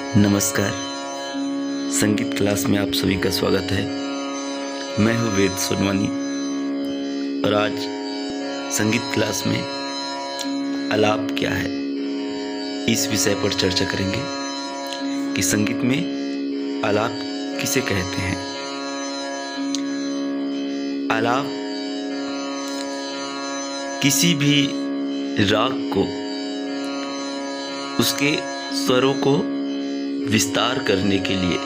नमस्कार। संगीत क्लास में आप सभी का स्वागत है। मैं हूँ वेद सोनवानी और आज संगीत क्लास में आलाप क्या है इस विषय पर चर्चा करेंगे कि संगीत में आलाप किसे कहते हैं। आलाप किसी भी राग को उसके स्वरों को विस्तार करने के लिए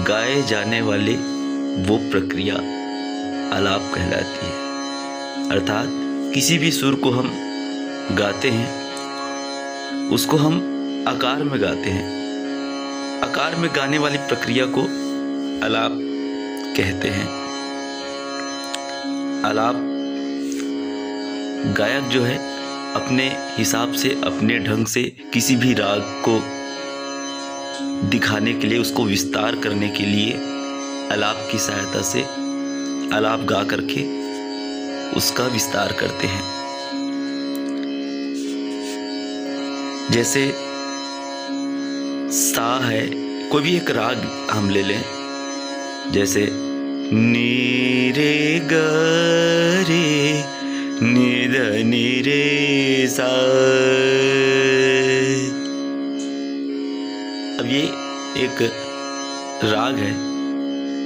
गाए जाने वाले वो प्रक्रिया आलाप कहलाती है। अर्थात किसी भी सुर को हम गाते हैं उसको हम आकार में गाते हैं। आकार में गाने वाली प्रक्रिया को आलाप कहते हैं। आलाप गायक जो है अपने हिसाब से अपने ढंग से किसी भी राग को दिखाने के लिए उसको विस्तार करने के लिए आलाप की सहायता से आलाप गा करके उसका विस्तार करते हैं। जैसे सा है, कोई भी एक राग हम ले लें, जैसे नी रे ग रे नि ध नि रे सा। अब ये एक राग है,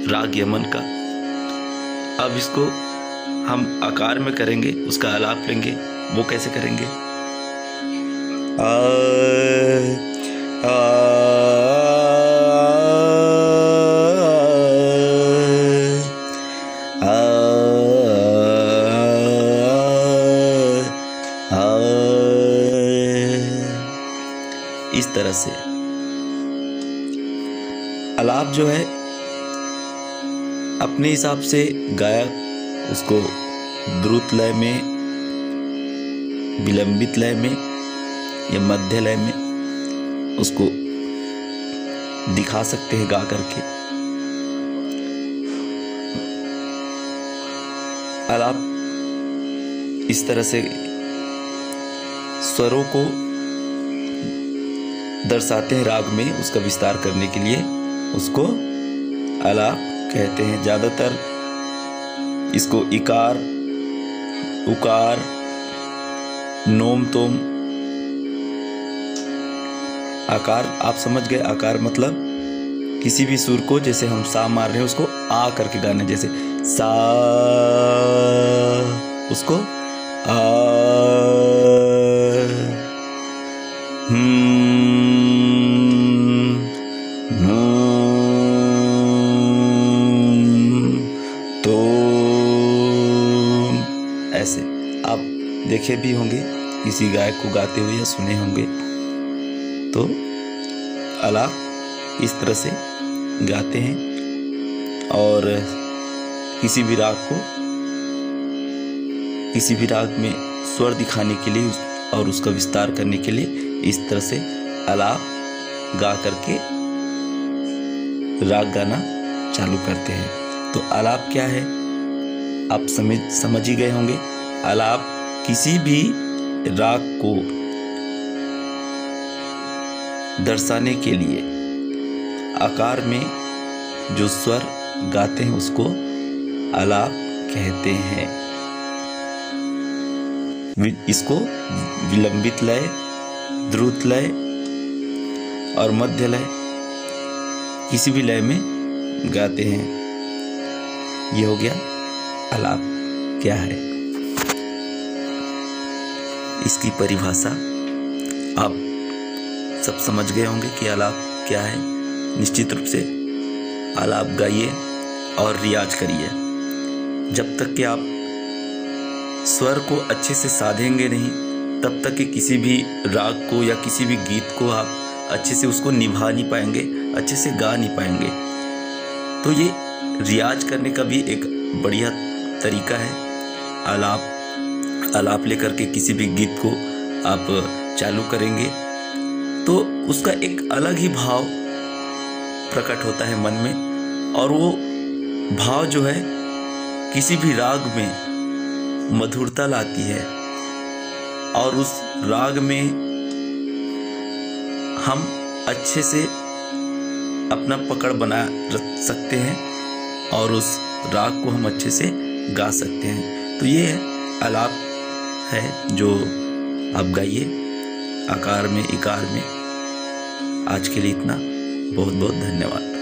राग यमन का। अब इसको हम आकार में करेंगे, उसका आलाप लेंगे। वो कैसे करेंगे? आ आ इस तरह से आलाप जो है अपने हिसाब से गायक उसको द्रुत लय में, विलंबित लय में या मध्य लय में उसको दिखा सकते हैं गा करके। आलाप इस तरह से स्वरों को दर्शाते हैं राग में, उसका विस्तार करने के लिए उसको आलाप कहते हैं। ज़्यादातर इसको इकार, उकार, नोम तोम, आकार आप समझ गए। आकार मतलब किसी भी सुर को, जैसे हम सा मार रहे हैं उसको आ करके गाना, जैसे सा उसको आ, तो ऐसे आप देखे भी होंगे किसी गायक को गाते हुए या सुने होंगे। तो आलाप इस तरह से गाते हैं और किसी भी राग को, किसी भी राग में स्वर दिखाने के लिए और उसका विस्तार करने के लिए इस तरह से आलाप गा करके राग गाना चालू करते हैं। तो आलाप क्या है आप समझ ही गए होंगे। आलाप किसी भी राग को दर्शाने के लिए आकार में जो स्वर गाते हैं उसको आलाप कहते हैं। इसको विलंबित लय, द्रुत लय और मध्य लय किसी भी लय में गाते हैं। ये हो गया आलाप क्या है। इसकी परिभाषा आप सब समझ गए होंगे कि आलाप क्या है। निश्चित रूप से आलाप गाइए और रियाज करिए। जब तक कि आप स्वर को अच्छे से साधेंगे नहीं, तब तक कि किसी भी राग को या किसी भी गीत को आप अच्छे से उसको निभा नहीं पाएंगे, अच्छे से गा नहीं पाएंगे। तो ये रियाज करने का भी एक बढ़िया तरीका है। आलाप लेकर के किसी भी गीत को आप चालू करेंगे तो उसका एक अलग ही भाव प्रकट होता है मन में, और वो भाव जो है किसी भी राग में मधुरता लाती है और उस राग में हम अच्छे से अपना पकड़ बना रख सकते हैं और उस राग को हम अच्छे से गा सकते हैं। तो ये आलाप है जो आप गाइए आकार में, इकार में। आज के लिए इतना। बहुत बहुत धन्यवाद।